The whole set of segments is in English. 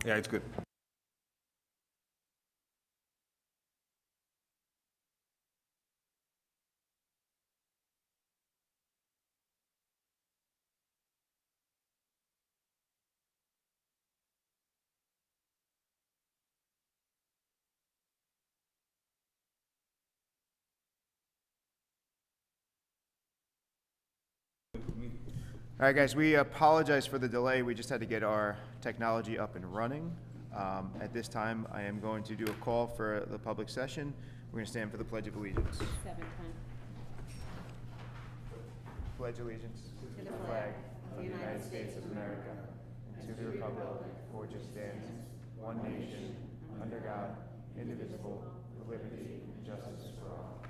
Yeah, it's good. All right, guys, we apologize for the delay. We just had to get our technology up and running. At this time, I am going to do a call for the public session. We're going to stand for the Pledge of Allegiance. 7 times. Pledge allegiance to the flag of the United States of America and to the republic for which it stands, one nation, under God, indivisible, with liberty and justice for all.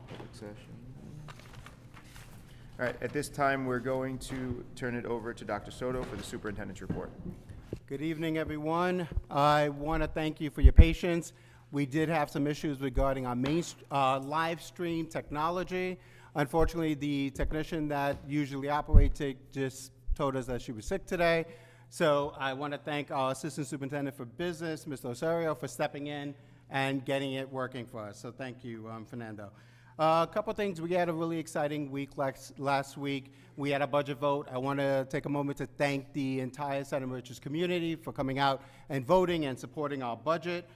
Public session. All right, at this time, we're going to turn it over to Dr. Soto for the superintendent's report. Good evening, everyone. I want to thank you for your patience. We did have some issues regarding our live stream technology. Unfortunately, the technician that usually operates it just told us that she was sick today. So I want to thank our Assistant Superintendent for Business, Mr. Osorio, for stepping in and getting it working for us. So thank you, Fernando. A couple things. We had a really exciting week last week. We had a budget vote. I want to take a moment to thank the entire Center Richards community for coming out and voting and supporting our budget.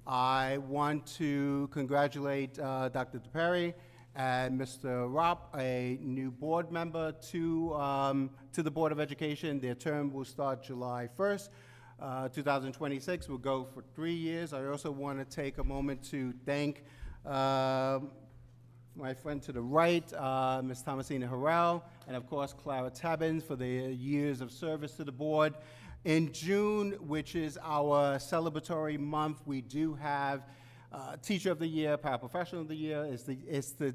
I want to congratulate Dr. DePerry and Mr. Ropp, a new board member to the Board of Education. Their term will start July 1st. 2026 will go for 3 years. I also want to take a moment to thank my friend to the right, Ms. Thomasina Harrell, and of course Clara Tabbins for their years of service to the board. In June, which is our celebratory month, we do have Teacher of the Year, Paraprofessional of the Year. It's the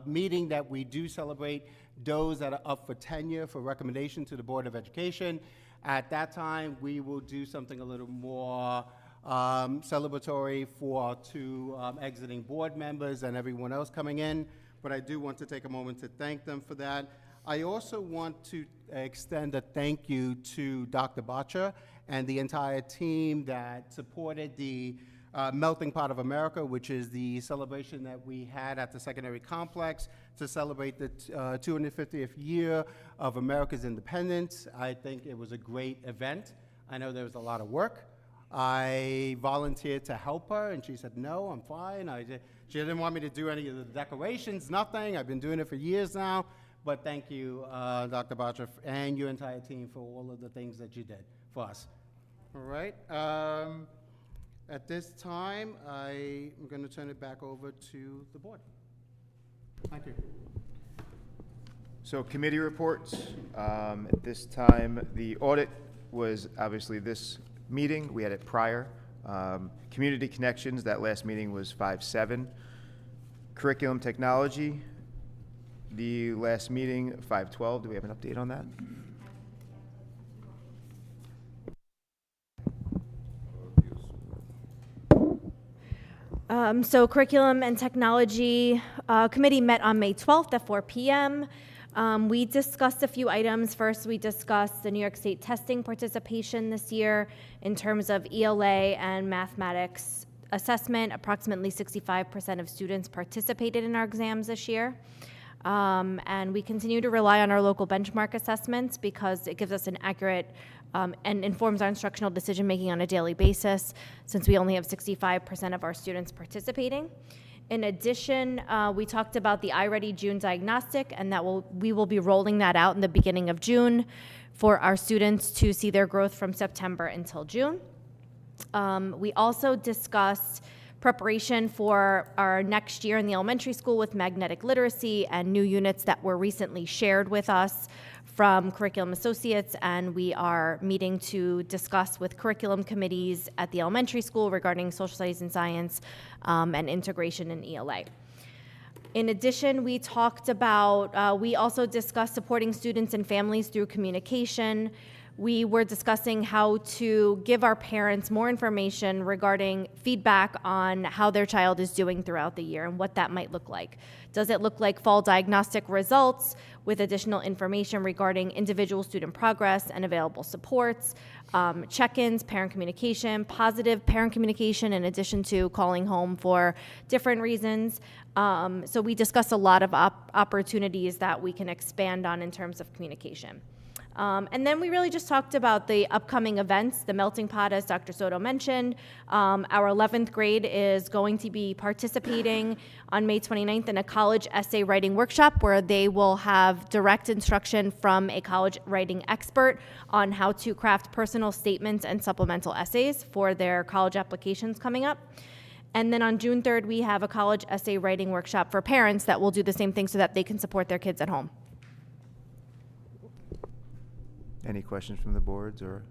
meeting that we do celebrate those that are up for tenure for recommendation to the Board of Education. At that time, we will do something a little more celebratory for our two exiting board members and everyone else coming in, but I do want to take a moment to thank them for that. I also want to extend a thank you to Dr. Botcher and the entire team that supported the Melting Pot of America, which is the celebration that we had at the secondary complex to celebrate the 250th year of America's independence. I think it was a great event. I know there was a lot of work. I volunteered to help her, and she said, no, I'm fine. She didn't want me to do any of the decorations, nothing. I've been doing it for years now. But thank you, Dr. Botcher, and your entire team for all of the things that you did for us. All right. At this time, I am going to turn it back over to the board. Thank you. So committee reports. At this time, the audit was obviously this meeting. We had it prior. Community Connections, that last meeting was 5-7. Curriculum Technology, the last meeting, 5-12. Do we have an update on that? So Curriculum and Technology Committee met on May 12th at 4 p.m. We discussed a few items. First, we discussed the New York State testing participation this year in terms of ELA and mathematics assessment. Approximately 65% of students participated in our exams this year. And we continue to rely on our local benchmark assessments because it gives us an accurate and informs our instructional decision-making on a daily basis, since we only have 65% of our students participating. In addition, we talked about the iReady June diagnostic, and we will be rolling that out in the beginning of June for our students to see their growth from September until June. We also discussed preparation for our next year in the elementary school with magnetic literacy and new units that were recently shared with us from Curriculum Associates, and we are meeting to discuss with curriculum committees at the elementary school regarding social studies and science and integration in ELA. In addition, we talked about, we also discussed supporting students and families through communication. we were discussing how to give our parents more information regarding feedback on how their child is doing throughout the year and what that might look like. Does it look like fall diagnostic results with additional information regarding individual student progress and available supports, check-ins, parent communication, positive parent communication in addition to calling home for different reasons. So we discussed a lot of opportunities that we can expand on in terms of communication. And then we really just talked about the upcoming events, the melting pot, as Dr. Soto mentioned. Our 11th grade is going to be participating on May 29th in a college essay writing workshop where they will have direct instruction from a college writing expert on how to craft personal statements and supplemental essays for their college applications coming up. And then on June 3rd, we have a college essay writing workshop for parents that will do the same thing so that they can support their kids at home. Any questions from the boards or?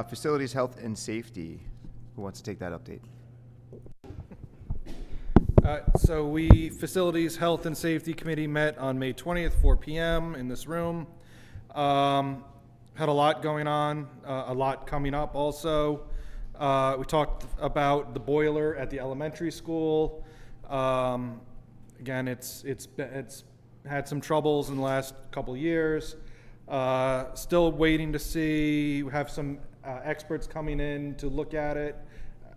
Facilities, health, and safety. Who wants to take that update? So we, Facilities, Health, and Safety Committee met on May 20th, 4 p.m. in this room. Had a lot going on, a lot coming up also. We talked about the boiler at the elementary school. Again, it's had some troubles in the last couple years. Still waiting to see, we have some experts coming in to look at it.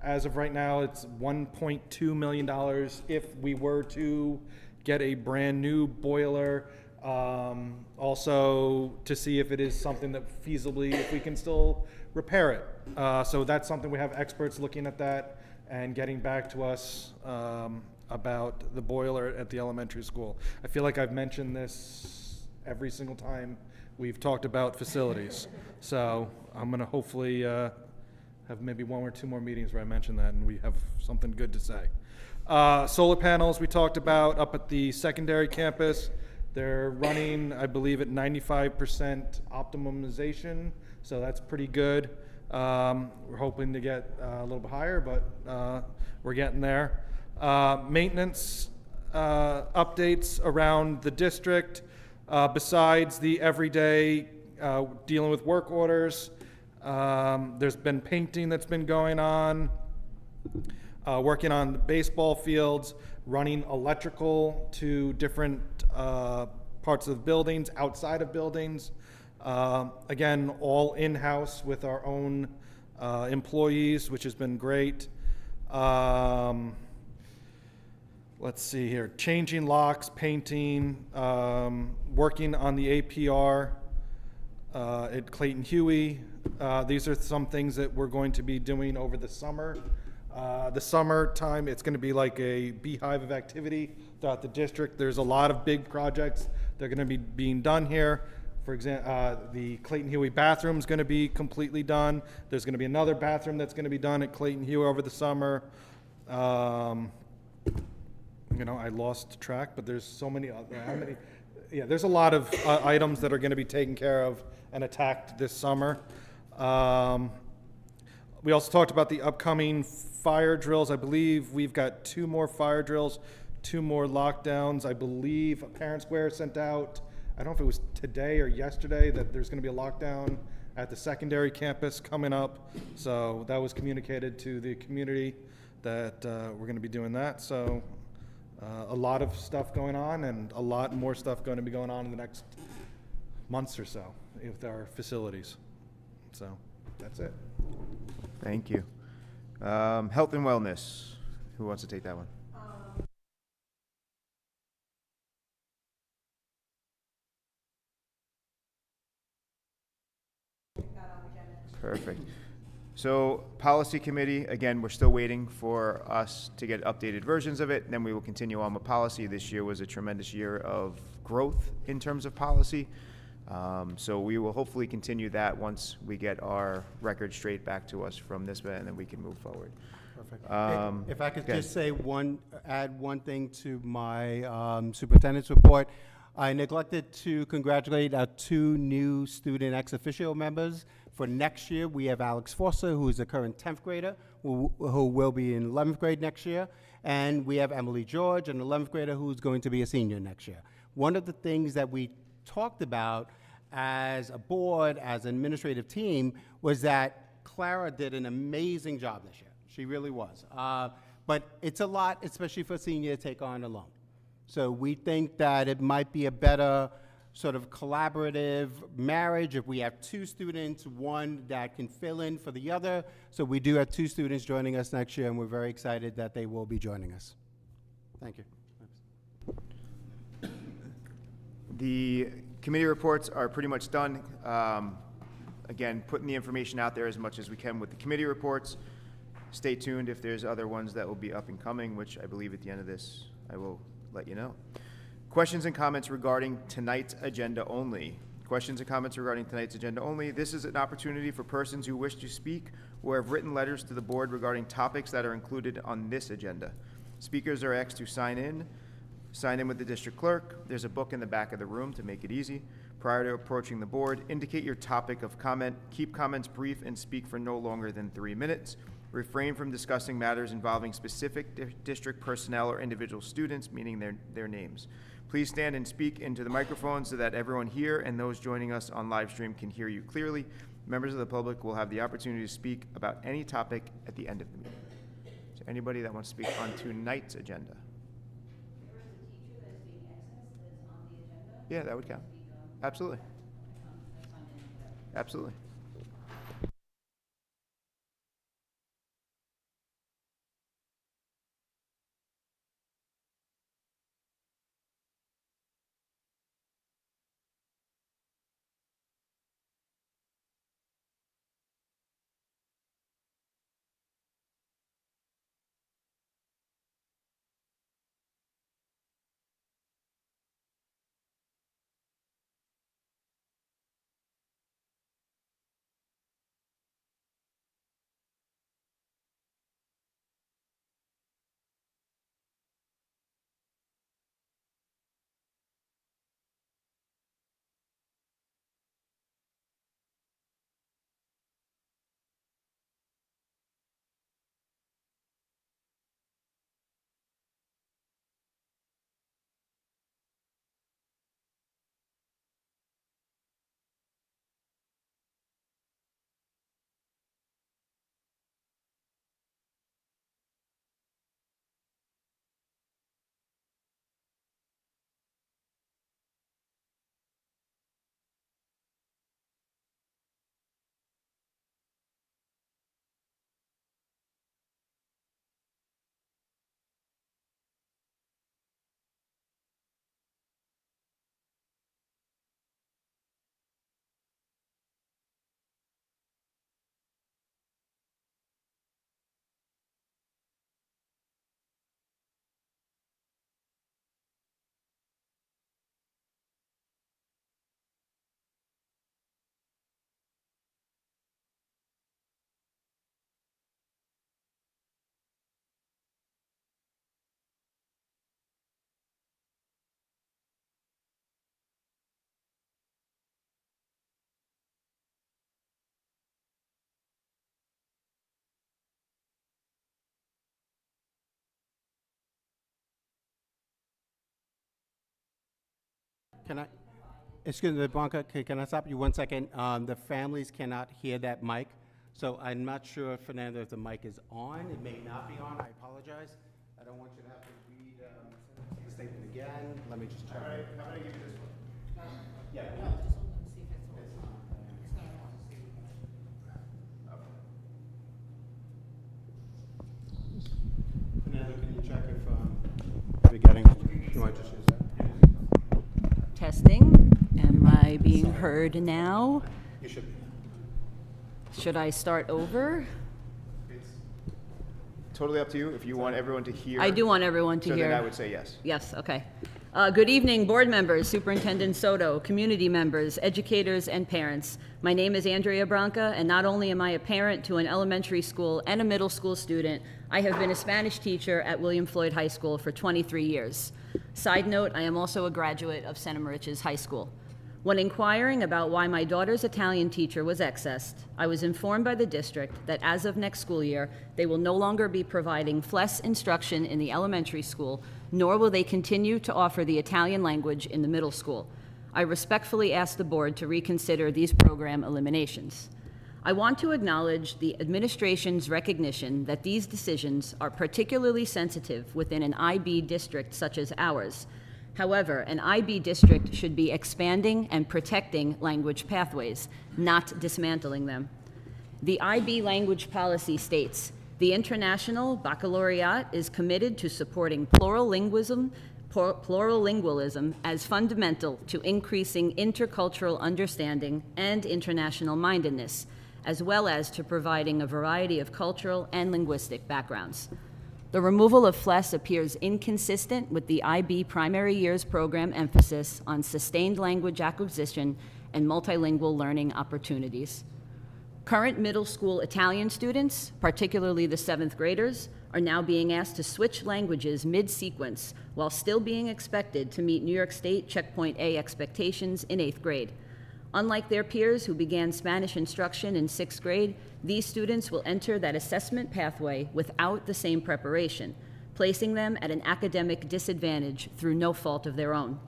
As of right now, it's $1.2 million if we were to get a brand new boiler. Also to see if it is something that feasibly, if we can still repair it. So that's something we have experts looking at that and getting back to us about the boiler at the elementary school. I feel like I've mentioned this every single time we've talked about facilities. So I'm going to hopefully have maybe one or two more meetings where I mention that and we have something good to say. Solar panels we talked about up at the secondary campus. They're running, I believe, at 95% optimization, so that's pretty good. We're hoping to get a little bit higher, but we're getting there. Maintenance updates around the district. Besides the everyday dealing with work orders, there's been painting that's been going on, working on the baseball fields, running electrical to different parts of the buildings, outside of buildings. Again, all in-house with our own employees, which has been great. Let's see here, changing locks, painting, working on the APR at Clayton Huey. These are some things that we're going to be doing over the summer. The summertime, it's going to be like a beehive of activity throughout the district. There's a lot of big projects that are going to be being done here. For example, the Clayton Huey bathroom is going to be completely done. There's going to be another bathroom that's going to be done at Clayton Huey over the summer. You know, I lost track, but there's so many other, there's a lot of items that are going to be taken care of and attacked this summer. We also talked about the upcoming fire drills. I believe we've got 2 more fire drills, 2 more lockdowns. I believe Parent Square sent out, I don't know if it was today or yesterday, that there's going to be a lockdown at the secondary campus coming up. So that was communicated to the community that we're going to be doing that. So a lot of stuff going on and a lot more stuff going to be going on in the next months or so with our facilities. So that's it. Thank you. Health and wellness. Who wants to take that one? Perfect. So policy committee, again, we're still waiting for us to get updated versions of it, and then we will continue on with policy. This year was a tremendous year of growth in terms of policy. So we will hopefully continue that once we get our record straight back to us from this, and then we can move forward. Perfect. If I could okay. just say add one thing to my superintendent's report. I neglected to congratulate our 2 new student ex officio members. For next year, we have Alex Foster, who is a current 10th grader, who will be in 11th grade next year. And we have Emily George, an 11th grader, who's going to be a senior next year. One of the things that we talked about as a board, as an administrative team, was that Clara did an amazing job this year. She really was. But it's a lot, especially for a senior, to take on alone. So we think that it might be a better sort of collaborative marriage if we have two students, one that can fill in for the other. So we do have two students joining us next year, and we're very excited that they will be joining us. Thank you. The committee reports are pretty much done. Again, putting the information out there as much as we can with the committee reports. Stay tuned if there's other ones that will be up and coming, which I believe at the end of this, I will let you know. Questions and comments regarding tonight's agenda only. Questions and comments regarding tonight's agenda only. This is an opportunity for persons who wish to speak or have written letters to the board regarding topics that are included on this agenda. Speakers are asked to sign in with the district clerk. There's a book in the back of the room to make it easy. Prior to approaching the board, indicate your topic of comment. Keep comments brief and speak for no longer than 3 minutes. Refrain from discussing matters involving specific district personnel or individual students, meaning their names. Please stand and speak into the microphone so that everyone here and those joining us on live stream can hear you clearly. Members of the public will have the opportunity to speak about any topic at the end of the meeting. So anybody that wants to speak on tonight's agenda? There is a teacher that's being excessed that's on the agenda. Yeah, that would count. Absolutely. Absolutely. Can I, excuse me, Blanca, can I stop you 1 second? The families cannot hear that mic, so I'm not sure, Fernando, if the mic is on. It may not be on, I apologize. I don't want you to have to read the statement again. Let me just check. I'm gonna give you this one. Yeah. Fernando, can you check if we're getting, you might just use that? Testing. Am I being heard now? You should be. Should I start over? It's totally up to you if you want everyone to hear. I do want everyone to So hear. then I would say yes. Yes, okay. Good evening, board members, Superintendent Soto, community members, educators, and parents. My name is Andrea Branca, and not only am I a parent to an elementary school and a middle school student, I have been a Spanish teacher at William Floyd High School for 23 years. Side note, I am also a graduate of Center Moriches High School. When inquiring about why my daughter's Italian teacher was excessed, I was informed by the district that as of next school year, they will no longer be providing FLES instruction in the elementary school, nor will they continue to offer the Italian language in the middle school. I respectfully ask the board to reconsider these program eliminations. I want to acknowledge the administration's recognition that these decisions are particularly sensitive within an IB district such as ours. However, an IB district should be expanding and protecting language pathways, not dismantling them. The IB language policy states, the International Baccalaureate is committed to supporting plurilingualism as fundamental to increasing intercultural understanding and international mindedness, as well as to providing a variety of cultural and linguistic backgrounds. The removal of FLES appears inconsistent with the IB primary years program emphasis on sustained language acquisition and multilingual learning opportunities. Current middle school Italian students, particularly the 7th graders, are now being asked to switch languages mid-sequence while still being expected to meet New York State Checkpoint A expectations in 8th grade. Unlike their peers who began Spanish instruction in 6th grade, these students will enter that assessment pathway without the same preparation, placing them at an academic disadvantage through no fault of their own.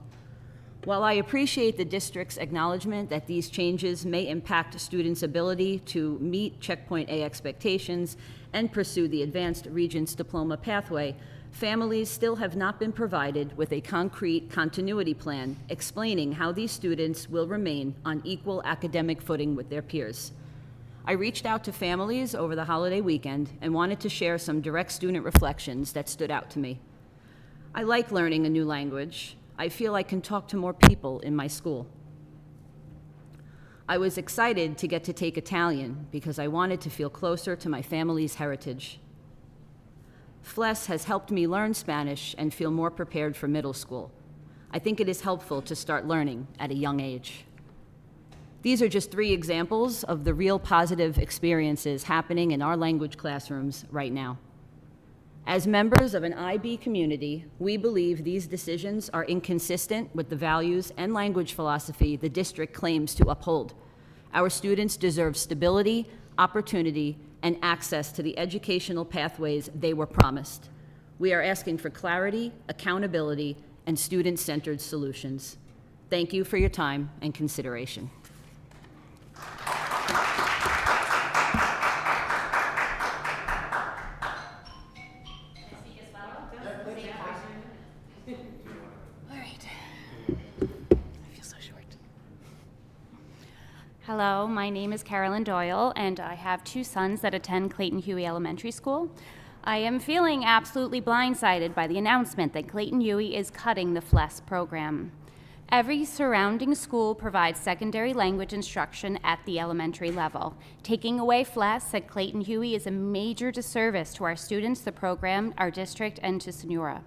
While I appreciate the district's acknowledgement that these changes may impact students' ability to meet Checkpoint A expectations and pursue the Advanced Regents Diploma pathway, families still have not been provided with a concrete continuity plan explaining how these students will remain on equal academic footing with their peers. I reached out to families over the holiday weekend and wanted to share some direct student reflections that stood out to me. I like learning a new language. I feel I can talk to more people in my school. I was excited to get to take Italian because I wanted to feel closer to my family's heritage. FLES has helped me learn Spanish and feel more prepared for middle school. I think it is helpful to start learning at a young age. These are just 3 examples of the real positive experiences happening in our language classrooms right now. As members of an IB community, we believe these decisions are inconsistent with the values and language philosophy the district claims to uphold. Our students deserve stability, opportunity, and access to the educational pathways they were promised. We are asking for clarity, accountability, and student-centered solutions. Thank you for your time and consideration. Hello, my name is Carolyn Doyle, and I have 2 sons that attend Clayton Huey Elementary School. I am feeling absolutely blindsided by the announcement that Clayton Huey is cutting the FLES program. Every surrounding school provides secondary language instruction at the elementary level. Taking away FLES at Clayton Huey is a major disservice to our students, the program, our district, and to Sonora.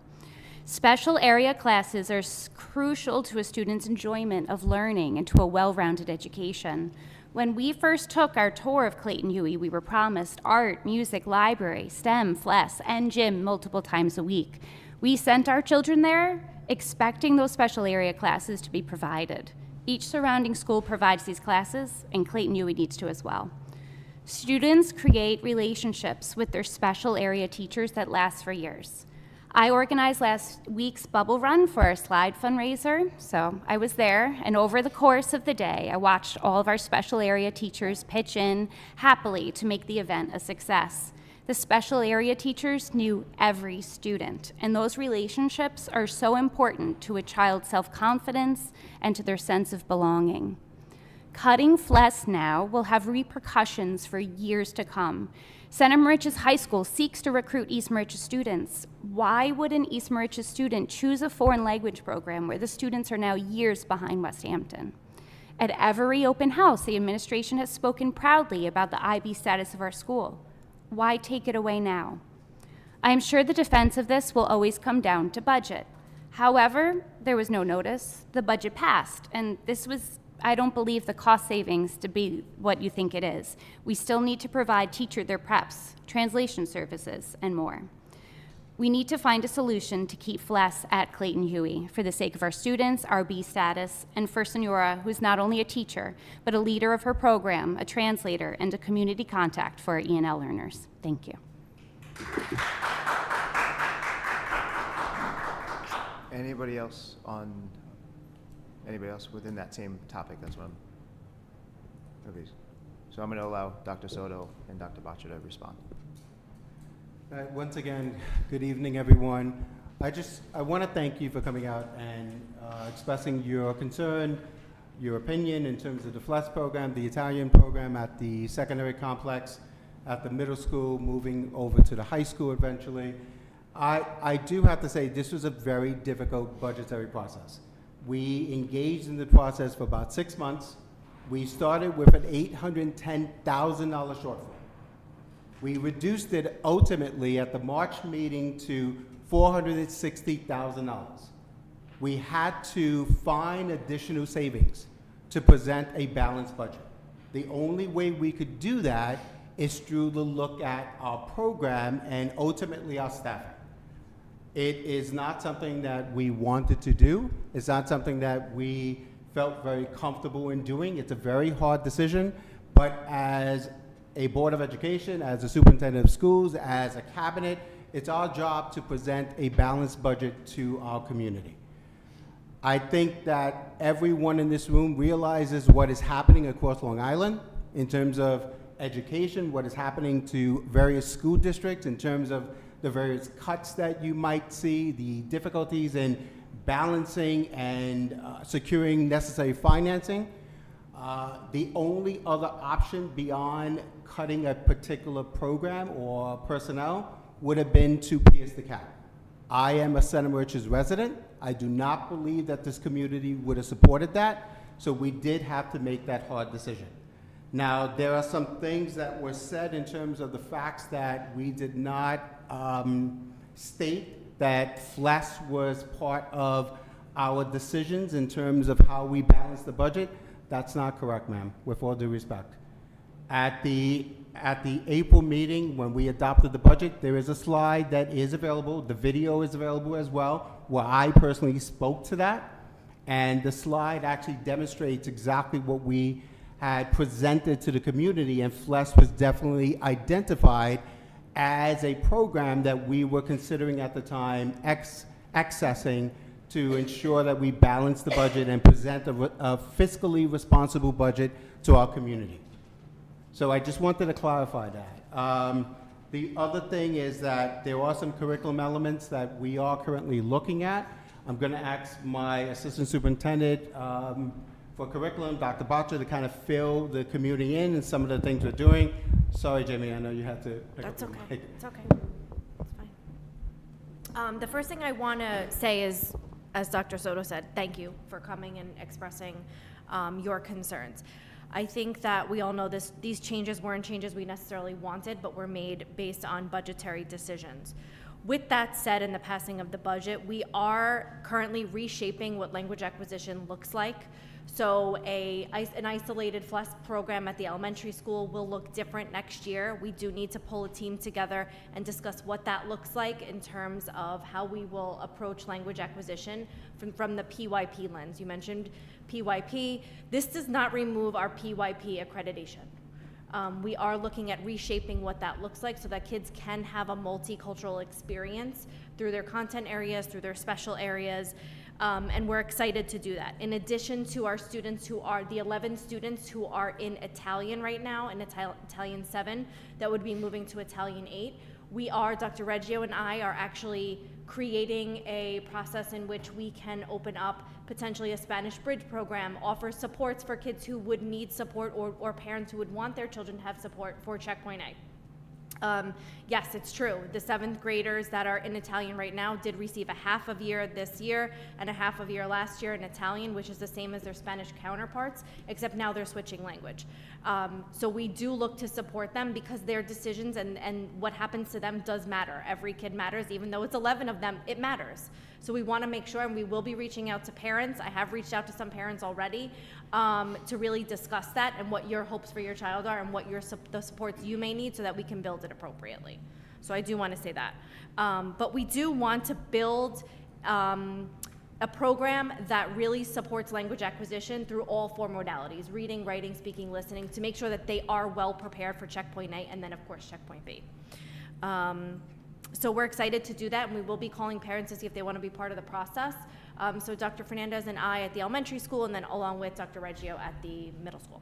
Special area classes are crucial to a student's enjoyment of learning and to a well-rounded education. When we first took our tour of Clayton Huey, we were promised art, music, library, STEM, FLES, and gym multiple times a week. We sent our children there expecting those special area classes to be provided. Each surrounding school provides these classes, and Clayton Huey needs to as well. Students create relationships with their special area teachers that last for years. I organized last week's bubble run for our slide fundraiser, so I was there, and over the course of the day, I watched all of our special area teachers pitch in happily to make the event a success. The special area teachers knew every student, and those relationships are so important to a child's self-confidence and to their sense of belonging. Cutting FLES now will have repercussions for years to come. Santa Mauritius High School seeks to recruit East Mauritius students. Why would an East Mauritius student choose a foreign language program where the students are now years behind West Hampton? At every open house, the administration has spoken proudly about the IB status of our school. Why take it away now? I am sure the defense of this will always come down to budget. However, there was no notice. The budget passed, and this was, I don't believe the cost savings to be what you think it is. We still need to provide teacher their preps, translation services, and more. We need to find a solution to keep FLES at Clayton Huey for the sake of our students, our B status, and for Sonora, who's not only a teacher, but a leader of her program, a translator, and a community contact for our E&L learners. Thank you. Anybody else on Anybody else within that same topic? That's what I'm, so I'm going to allow Dr. Soto and Dr. Baccia to respond. Once again, good evening, everyone. I want to thank you for coming out and expressing your concern, your opinion in terms of the FLES program, the Italian program at the secondary complex, at the middle school, moving over to the high school eventually. I do have to say this was a very difficult budgetary process. We engaged in the process for about 6 months. We started with an $810,000 shortfall. We reduced it ultimately at the March meeting to $460,000. We had to find additional savings to present a balanced budget. The only way we could do that is through the look at our program and ultimately our staffing. It is not something that we wanted to do. It's not something that we felt very comfortable in doing. It's a very hard decision, but as a Board of Education, as a superintendent of schools, as a cabinet, it's our job to present a balanced budget to our community. I think that everyone in this room realizes what is happening across Long Island in terms of education, what is happening to various school districts in terms of the various cuts that you might see, the difficulties in balancing and securing necessary financing. The only other option beyond cutting a particular program or personnel would have been to pierce the cap. I am a Center Merchants resident. I do not believe that this community would have supported that, so we did have to make that hard decision. Now, there are some things that were said in terms of the facts that we did not state that FLES was part of our decisions in terms of how we balance the budget. That's not correct, ma'am, with all due respect. At the April meeting, when we adopted the budget, there is a slide that is available. The video is available as well, where I personally spoke to that. And the slide actually demonstrates exactly what we had presented to the community, and FLES was definitely identified as a program that we were considering at the time accessing to ensure that we balance the budget and present a fiscally responsible budget to our community. So I just wanted to clarify that. The other thing is that there are some curriculum elements that we are currently looking at. I'm going to ask my assistant superintendent for curriculum, Dr. Baccia, to kind of fill the community in and some of the things we're doing. Sorry, Jamie, I know you had to pick That's up. okay. It's okay. It's fine. The first thing I want to say is, as Dr. Soto said, thank you for coming and expressing your concerns. I think that we all know these changes weren't changes we necessarily wanted, but were made based on budgetary decisions. With that said, in the passing of the budget, we are currently reshaping what language acquisition looks like. So an isolated FLES program at the elementary school will look different next year. We do need to pull a team together and discuss what that looks like in terms of how we will approach language acquisition from the PYP lens. You mentioned PYP. This does not remove our PYP accreditation. We are looking at reshaping what that looks like so that kids can have a multicultural experience through their content areas, through their special areas, and we're excited to do that. In addition to our students who are, the 11 students who are in Italian right now, in Italian 7, that would be moving to Italian 8, we are, Dr. Reggio and I are actually creating a process in which we can open up potentially a Spanish bridge program, offer supports for kids who would need support or parents who would want their children to have support for Checkpoint A. Yes, it's true. The 7th graders that are in Italian right now did receive a half of year this year and a half of year last year in Italian, which is the same as their Spanish counterparts, except now they're switching language. So we do look to support them because their decisions and what happens to them does matter. Every kid matters, even though it's 11 of them, it matters. So we want to make sure, and we will be reaching out to parents. I have reached out to some parents already to really discuss that and what your hopes for your child are and what the supports you may need so that we can build it appropriately. So I do want to say that. But we do want to build a program that really supports language acquisition through all 4 modalities, reading, writing, speaking, listening, to make sure that they are well prepared for Checkpoint A and then, of course, Checkpoint B. So we're excited to do that, and we will be calling parents to see if they want to be part of the process. So Dr. Fernandez and I at the elementary school, and then along with Dr. Reggio at the middle school.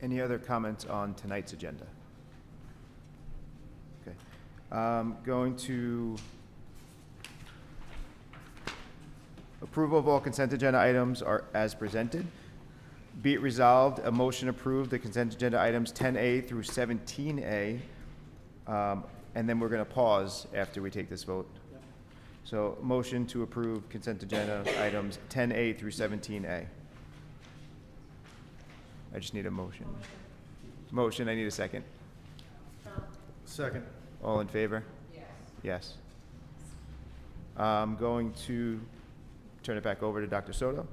Any other comments on tonight's agenda? Okay. Going to approval of all consent agenda items are as presented. Be it resolved, a motion approved the consent agenda items 10A through 17A, and then we're going to pause after we take this vote. So, motion to approve consent agenda items 10A through 17A. I just need a motion. Motion, I need a second. Second. All in favor? Yes. I'm going to turn it back over to Dr. Soto.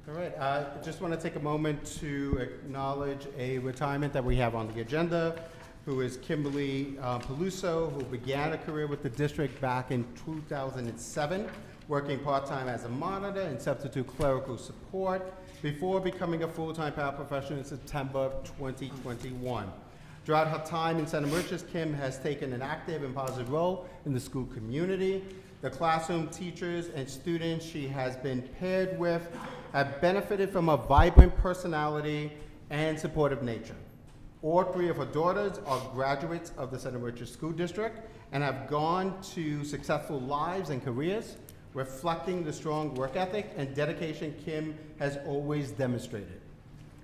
All right, I just want to take a moment to acknowledge a retirement that we have on the agenda, who is Kimberly Peluso, who began a career with the district back in 2007, working part-time as a monitor and substitute clerical support before becoming a full-time paraprofessional in September of 2021. Throughout her time in St. Mauritius, Kim has taken an active and positive role in the school community. The classroom teachers and students she has been paired with have benefited from a vibrant personality and supportive nature. All three of her daughters are graduates of the St. Mauritius School District and have gone to successful lives and careers, reflecting the strong work ethic and dedication Kim has always demonstrated.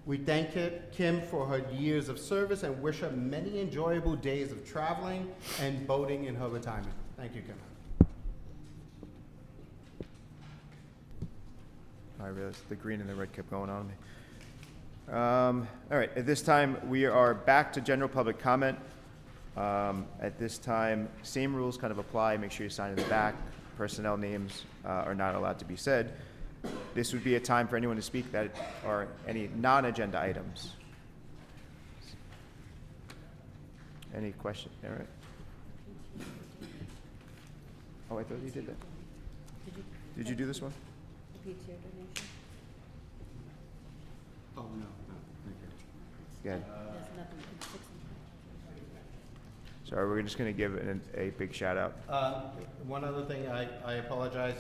We thank Kim for her years of service and wish her many enjoyable days of traveling and boating in her retirement. Thank you, Kim. I realized the green and the red kept going on me. All right, at this time, we are back to general public comment. At this time, same rules kind of apply. Make sure you sign in the back. Personnel names are not allowed to be said. This would be a time for anyone to speak that are any non-agenda items. Any question? All right. Oh, I thought you did that. Did you do this one? Oh, no, thank you. Yeah. Sorry, we're just going to give a big shout out. One other thing, I apologize.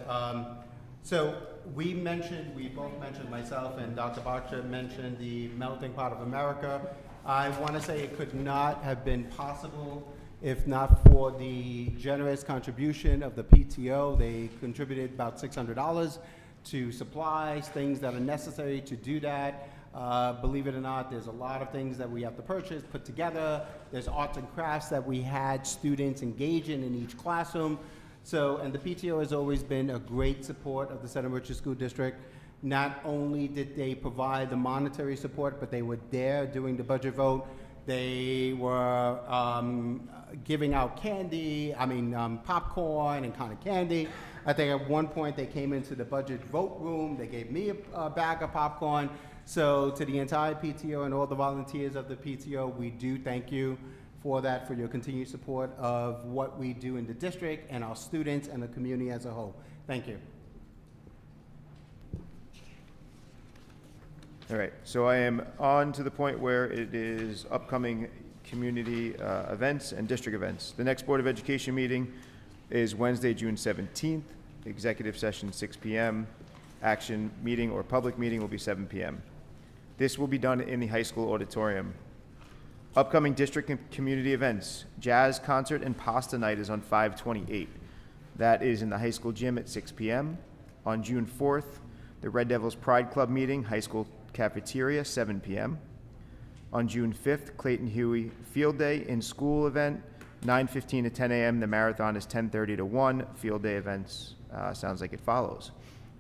So we both mentioned, myself and Dr. Bacha mentioned the melting pot of America. I want to say it could not have been possible if not for the generous contribution of the PTO. They contributed about $600 to supplies, things that are necessary to do that. Believe it or not, there's a lot of things that we have to purchase, put together. There's arts and crafts that we had students engage in each classroom. So, and the PTO has always been a great support of the St. Mauritius School District. Not only did they provide the monetary support, but they were there during the budget vote. They were giving out candy, popcorn and kind of candy. I think at one point they came into the budget vote room. They gave me a bag of popcorn. So to the entire PTO and all the volunteers of the PTO, we do thank you for that, for your continued support of what we do in the district and our students and the community as a whole. Thank you. All right, so I am on to the point where it is upcoming community events and district events. The next Board of Education meeting is Wednesday, June 17th. Executive session 6 p.m. Action meeting or public meeting will be 7 p.m. This will be done in the high school auditorium. Upcoming district and community events. Jazz concert and pasta night is on 5/28. That is in the high school gym at 6 p.m. On June 4th, the Red Devils Pride Club meeting, high school cafeteria, 7 p.m. On June 5th, Clayton Huey Field Day in-school event, 9:15 to 10 a.m. The marathon is 10:30 to 1. Field day events sounds like it follows.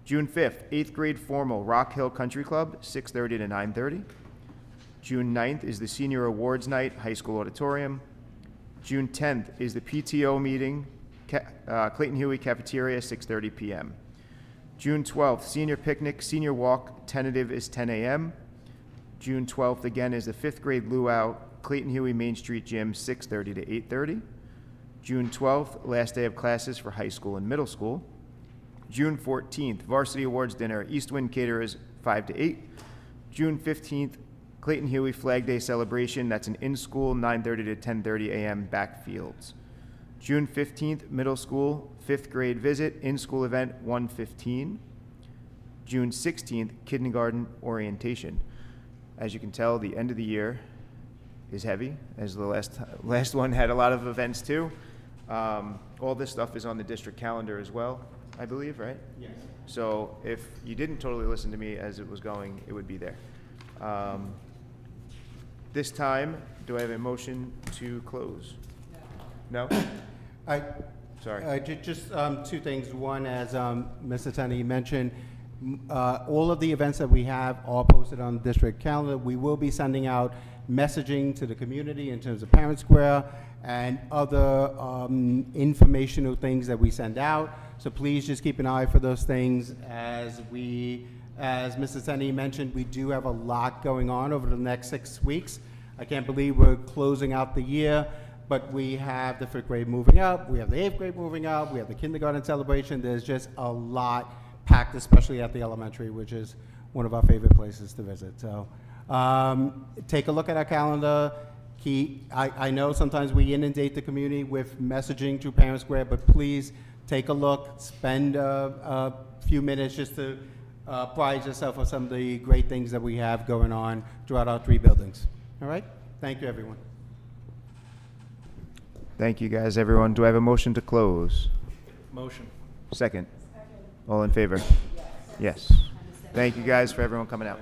June 5th, 8th grade formal Rock Hill Country Club, 6:30 to 9:30. June 9th is the Senior Awards Night, high school auditorium. June 10th is the PTO meeting, Clayton Huey Cafeteria, 6:30 p.m. June 12th, Senior Picnic, Senior Walk, tentative is 10 a.m. June 12th, again, is the 5th grade luau, Clayton Huey Main Street Gym, 6:30 to 8:30. June 12th, last day of classes for high school and middle school. June 14th, Varsity Awards Dinner, East Wind Caterers, 5 to 8. June 15th, Clayton Huey Flag Day celebration, that's an in-school 9:30 to 10:30 a.m. backfields. June 15th, middle school, 5th grade visit, in-school event 1:15. June 16th, kindergarten orientation. As you can tell, the end of the year is heavy, as the last one had a lot of events too. All this stuff is on the district calendar as well, I believe, right? Yes. So if you didn't totally listen to me as it was going, it would be there. This time, do I have a motion to close? No? Sorry. Just two things. One, as Mr. Tenney mentioned, all of the events that we have are posted on the district calendar. We will be sending out messaging to the community in terms of Parent Square and other informational things that we send out. So please just keep an eye for those things. As Mr. Tenney mentioned, we do have a lot going on over the next 6 weeks. I can't believe we're closing out the year, but we have the 5th grade moving up, we have the 8th grade moving up, we have the kindergarten celebration. There's just a lot packed, especially at the elementary, which is one of our favorite places to visit. So take a look at our calendar. I know sometimes we inundate the community with messaging through Parent Square, but please take a look, spend a few minutes just to pride yourself on some of the great things that we have going on throughout our 3 buildings. All right? Thank you, everyone. Thank you, guys, everyone. Do I have a motion to close? Motion. Second. All in favor? Yes. Thank you, guys, for everyone coming out.